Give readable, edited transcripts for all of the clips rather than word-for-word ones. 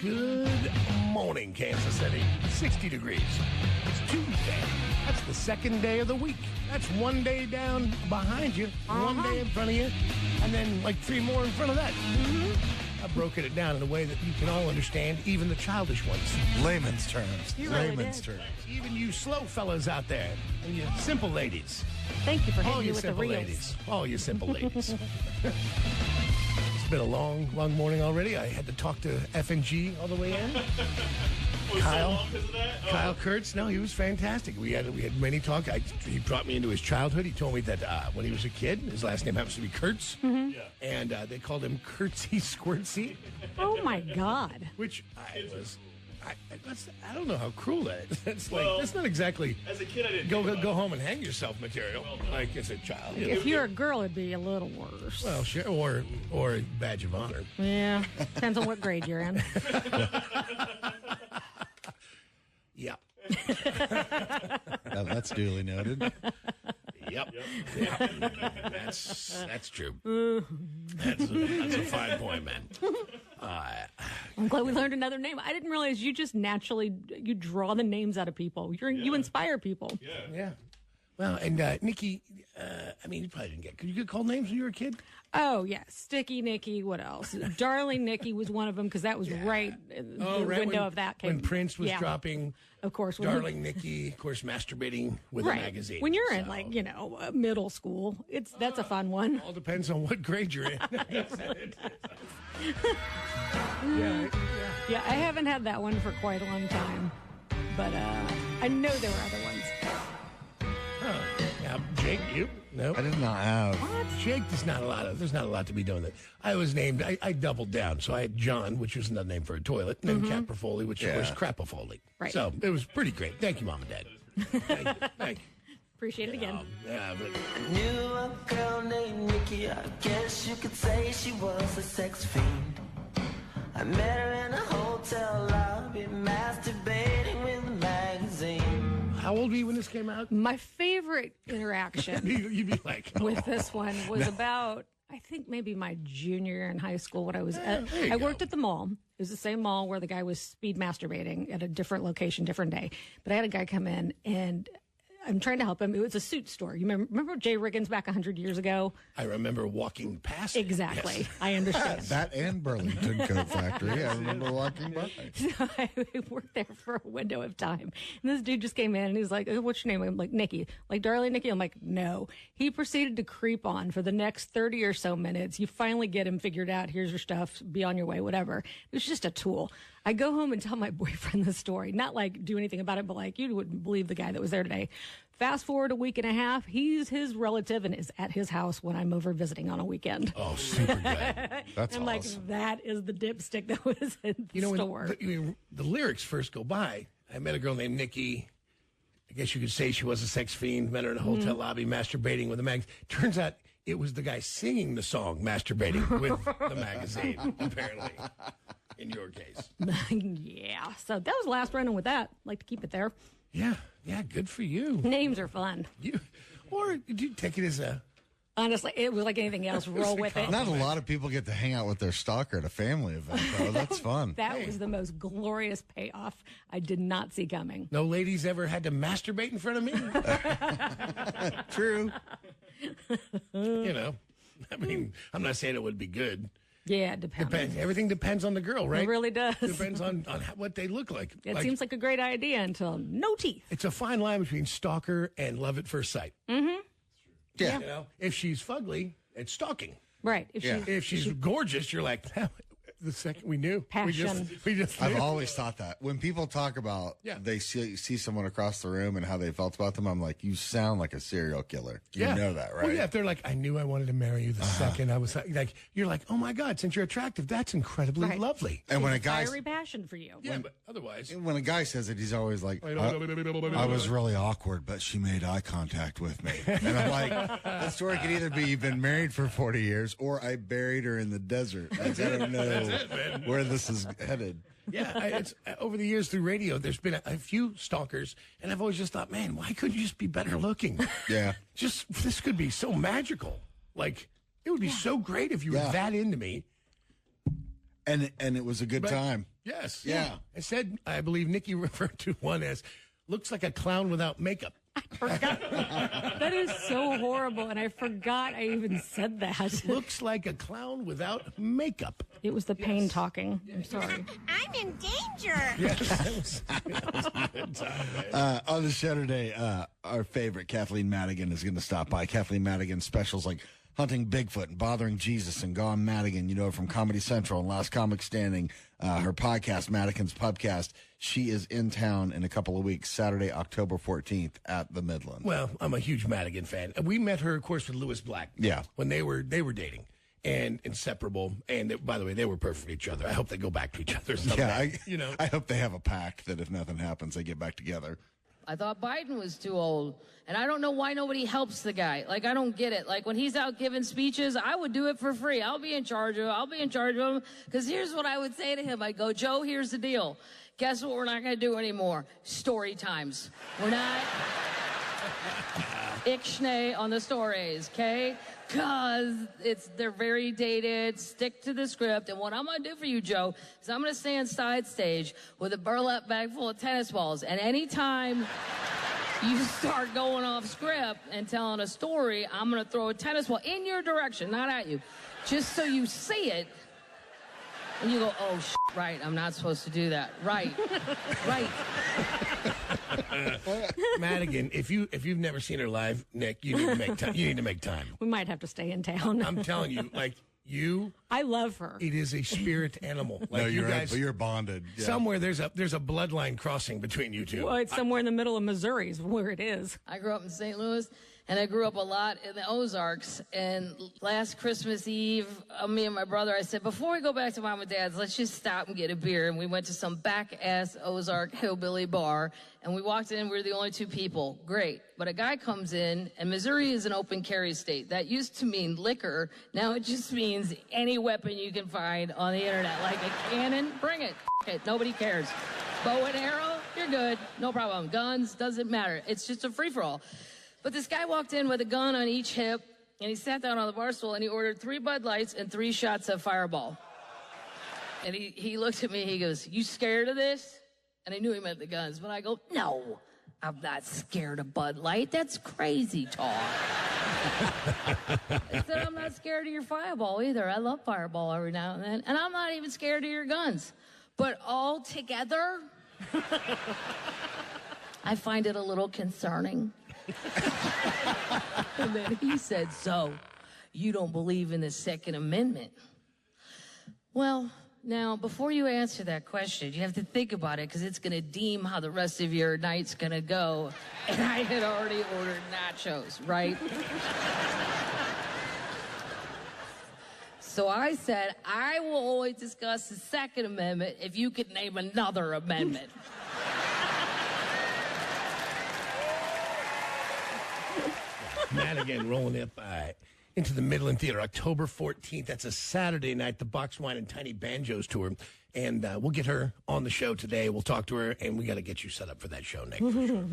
Good morning, Kansas City. 60 degrees. It's Tuesday. That's the second day of the week. That's one day down behind you, one day in front of you, and then like three more in front of that. I've broken it down in a way that you can all understand, even the childish ones. Layman's terms. Layman's terms. Even you slow fellas out there, and you simple ladies. Thank you for All hitting you me with the simple reels. ladies. All you simple ladies. It's been a long, long morning already. I had to talk to F&G all the way in. Kyle, Kyle Kurtz. No, he was fantastic. We had many talk. He brought me into his childhood. He told me that when he was a kid, his last name happens to be Kurtz, and they called him Kurtzy Squirtsy. Oh my God! Which I don't know how cruel that is. It's like that's not exactly. As a kid, I didn't go home and hang yourself material. Like as a child. If you're a girl, it'd be a little worse. Well, sure, or a badge of honor. Yeah, depends on what grade you're in. Yeah. That's duly noted. Yep. That's true. That's a fine point, man. I'm glad we learned another name. I didn't realize you just naturally you draw the names out of people. You inspire people. Yeah. Well, and Nycki, I mean, you probably didn't get. Could you get called names when you were a kid? Oh yeah, Sticky Nycki. What else? Darling Nycki was one of them because that was right in the window of that came when Prince was dropping. Of course, Darling Nycki, of course, masturbating with a magazine. When you're in middle school, that's a fun one. All depends on what grade you're in. Yeah, I haven't had that one for quite a long time, but I know there were other ones. Now, Jake, you? No, I did not have. What? Jake, there's not a lot to be doing that. I was named, I doubled down. So I had John, which was another name for a toilet, and then Caprofoli, which was Crapofoli. Right. So it was pretty great. Thank you, Mom and Dad. Thank you. Appreciate it again. Knew a girl named Nycki. I guess you could say she was a sex fiend. I met her in a hotel lobby, masturbating with a magazine. How old were you when this came out? My favorite interaction You'd be like, with this one was about, I think maybe my junior year in high school when I was I worked at the mall. It was the same mall where the guy was speed masturbating at a different location, different day. But I had a guy come in and I'm trying to help him. It was a suit store. You remember Jay Riggins back 100 years ago? I remember walking past it. Exactly. Yes. I understand. That and Burlington Coat Factory. I remember walking by. So I worked there for a window of time. And this dude just came in and he's like, what's your name? I'm like, Nycki. Like, Darling Nycki? I'm like, no. He proceeded to creep on for the next 30 or so minutes. You finally get him figured out. Here's your stuff. Be on your way, whatever. It was just a tool. I go home and tell my boyfriend the story. Not like do anything about it, but like you wouldn't believe the guy that was there today. Fast forward a week and a half, he's his relative and is at his house when I'm over visiting on a weekend. Oh, super good. That's and awesome. like, that is the dipstick that was in the store. When the lyrics first go by, I met a girl named Nycki. I guess you could say she was a sex fiend. Met her in a hotel lobby, masturbating with a magazine. Turns out it was the guy singing the song, masturbating with the magazine, apparently, in your case. Yeah. So that was the last run-in with that. Like to keep it there. Yeah, good for you. Names are fun. Or did you take it as a... Honestly, it was like anything else. Roll with it. Not a lot of people get to hang out with their stalker at a family event, though. That's fun. That was the most glorious payoff I did not see coming. No ladies ever had to masturbate in front of me? True. I mean, I'm not saying it would be good. Yeah, it depends. Everything depends on the girl, right? It really does. Depends on what they look like. It seems like a great idea until no teeth. It's a fine line between stalker and love at first sight. Mm-hmm. Yeah. If she's fugly, it's stalking. Right. If she's gorgeous, you're like, the second we knew. Passion. We just I've knew. always thought that. When people talk about they see someone across the room and how they felt about them, I'm like, you sound like a serial killer. You know that, right? Well, yeah, if they're like, I knew I wanted to marry you the second I was like, you're like, oh my God, since you're attractive, that's incredibly lovely. And when a guy fiery passion for you. Yeah, but otherwise. when a guy says it, he's always like, I was really awkward, but she made eye contact with me. And I'm like, that story could either be you've been married for 40 years or I buried her in the desert. I don't know where this is headed. Yeah, it's over the years through radio, there's been a few stalkers, and I've always just thought, man, why couldn't you just be better looking? Yeah. This could be so magical. Like, it would be so great if you were that into me. And it was a good time. Yes. Yeah. I said, I believe Nycki referred to one as, looks like a clown without makeup. Forgot. That is so horrible, and I forgot I even said that. Looks like a clown without makeup. It was the pain talking. I'm sorry. I'm in danger. Yes, that was a good time, man. On the show today, our favorite, Kathleen Madigan, is going to stop by. Kathleen Madigan's specials like Hunting Bigfoot and Bothering Jesus and Gone Madigan, you know, from Comedy Central and Last Comic Standing, her podcast, Madigan's Pubcast. She is in town in a couple of weeks, Saturday, October 14th at the Midland. Well, I'm a huge Madigan fan. We met her, of course, with Lewis Black. Yeah. When they were dating and inseparable. And by the way, they were perfect for each other. I hope they go back to each other someday. Yeah, I hope they have a pact that if nothing happens, they get back together. I thought Biden was too old. And I don't know why nobody helps the guy. Like, I don't get it. Like, when he's out giving speeches, I would do it for free. I'll be in charge of him. Because here's what I would say to him. I'd go, Joe, here's the deal. Guess what we're not going to do anymore? Story times. We're not ixnay on the stories, okay? Because they're very dated. Stick to the script. And what I'm going to do for you, Joe, is I'm going to stand side stage with a burlap bag full of tennis balls. And anytime you start going off script and telling a story, I'm going to throw a tennis ball in your direction, not at you, just so you see it. And you go, oh, right, I'm not supposed to do that. Right. Madigan, if you've never seen her live, Nick, you need to make time. You need to make time. We might have to stay in town. I'm telling you, like you. I love her. It is a spirit animal. Like No, you you're guys, right, but you're bonded. Yeah. somewhere there's a bloodline crossing between you two. Well, it's somewhere in the middle of Missouri is where it is. I grew up in St. Louis, and I grew up a lot in the Ozarks. And last Christmas Eve, me and my brother, I said, before we go back to Mom and Dad's, let's just stop and get a beer. And we went to some back-ass Ozark hillbilly bar, and we walked in. We were the only two people. Great. But a guy comes in, and Missouri is an open carry state. That used to mean liquor. Now it just means any weapon you can find on the internet. Like a cannon, bring it. It. Nobody cares. Bow and arrow, you're good. No problem. Guns, doesn't matter. It's just a free-for-all. But this guy walked in with a gun on each hip, and he sat down on the bar stool, and he ordered 3 Bud Lights and 3 shots of Fireball. And he looked at me, he goes, you scared of this? And I knew he meant the guns, but I go, no, I'm not scared of Bud Light. That's crazy talk. I said, I'm not scared of your Fireball either. I love Fireball every now and then. And I'm not even scared of your guns. But all together, I find it a little concerning. And then he said, so, you don't believe in the Second Amendment? Well, now, before you answer that question, you have to think about it, because it's going to deem how the rest of your night's going to go. And I had already ordered nachos, right? So I said, I will always discuss the Second Amendment if you could name another amendment. Madigan rolling up into the Midland Theater, October 14th. That's a Saturday night, the Box Wine and Tiny Banjos tour. And we'll get her on the show today. We'll talk to her, and we got to get you set up for that show, Nick.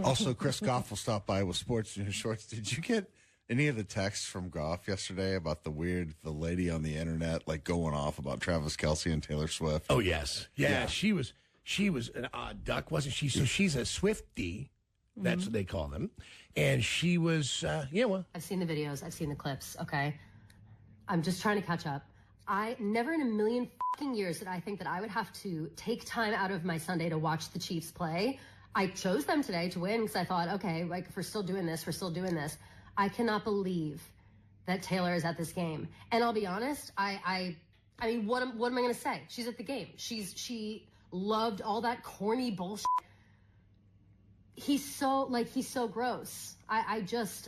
Also, Chris Goff will stop by with Sports News Shorts. Did you get any of the texts from Goff yesterday about the lady on the internet, like going off about Travis Kelce and Taylor Swift? Oh, yes. Yeah. She was an odd duck, wasn't she? So she's a Swiftie. That's what they call them. And she was, well. I've seen the videos. I've seen the clips, okay? I'm just trying to catch up. I never in a million fucking years did I think that I would have to take time out of my Sunday to watch the Chiefs play. I chose them today to win because I thought, okay, like, if we're still doing this, we're still doing this. I cannot believe that Taylor is at this game. And I'll be honest, I mean, what am I going to say? She's at the game. She loved all that corny bullshit. He's so gross. I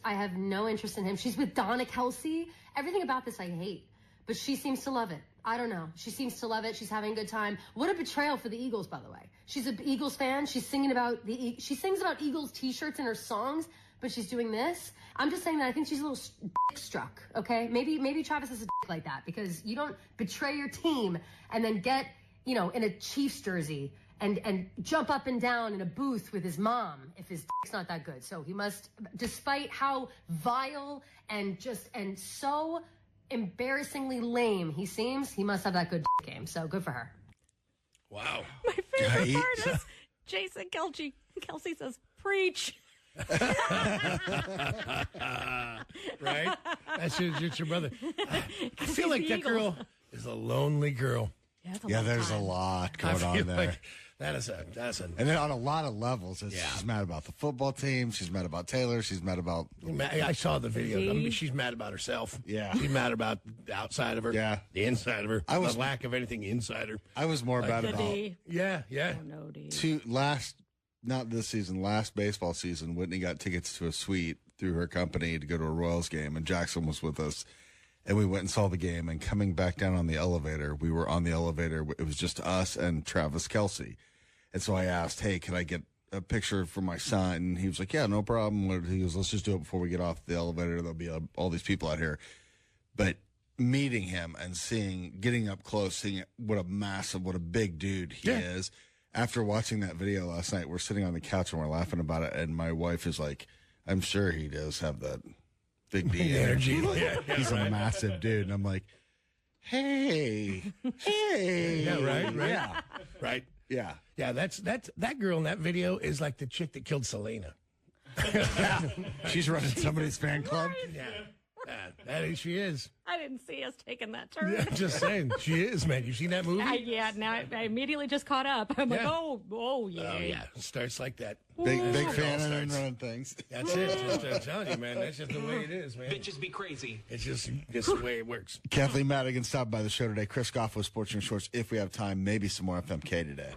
have no interest in him. She's with Donna Kelsey. Everything about this I hate, but she seems to love it. I don't know. She seems to love it. She's having a good time. What a betrayal for the Eagles, by the way. She's an Eagles fan. She sings about Eagles t-shirts in her songs, but she's doing this. I'm just saying that I think she's a little dick struck, okay? Maybe Travis is a dick like that, because you don't betray your team and then get, in a Chiefs jersey and jump up and down in a booth with his mom if his dick's not that good. So he must, despite how vile and so embarrassingly lame he seems, he must have that good dick game. So good for her. Wow. My favorite part is Jason Kelsey says, preach. Right? That's your brother. I feel like that girl is a lonely girl. Yeah, there's a lot going on there. Like that's a. And then on a lot of levels, she's mad about the football team. She's mad about Taylor. She's mad about. I saw the video. I mean, she's mad about herself. Yeah. She's mad about the outside of her. Yeah. The inside of her. The lack of anything inside her. I was more bad about. Yeah. Oh, no, D. Not this season, last baseball season, Whitney got tickets to a suite through her company to go to a Royals game, and Jackson was with us. And we went and saw the game, and coming back down on the elevator, we were on the elevator. It was just us and Travis Kelce. And so I asked, hey, can I get a picture for my son? And he was like, yeah, no problem. He goes, let's just do it before we get off the elevator. There'll be all these people out here. But meeting him and getting up close, seeing what a big dude he is. After watching that video last night, we're sitting on the couch and we're laughing about it. And my wife is like, I'm sure he does have that big D energy. He's a massive dude. And I'm like, hey. Yeah, right. Yeah. Right. Yeah. Yeah, that girl in that video is like the chick that killed Selena. She's running somebody's fan club. Yeah. She is. I didn't see us taking that turn. Yeah, just saying. She is, man. You seen that movie? Now I immediately just caught up. I'm like, oh, yeah. Oh, yeah. It starts like that. Big fan of running things. That's it. I'm telling you, man. That's just the way it is, man. Bitches be crazy. It's just the way it works. Kathleen Madigan stopped by the show today. Chris Goff with Sports and Shorts. If we have time, maybe some more FMK today.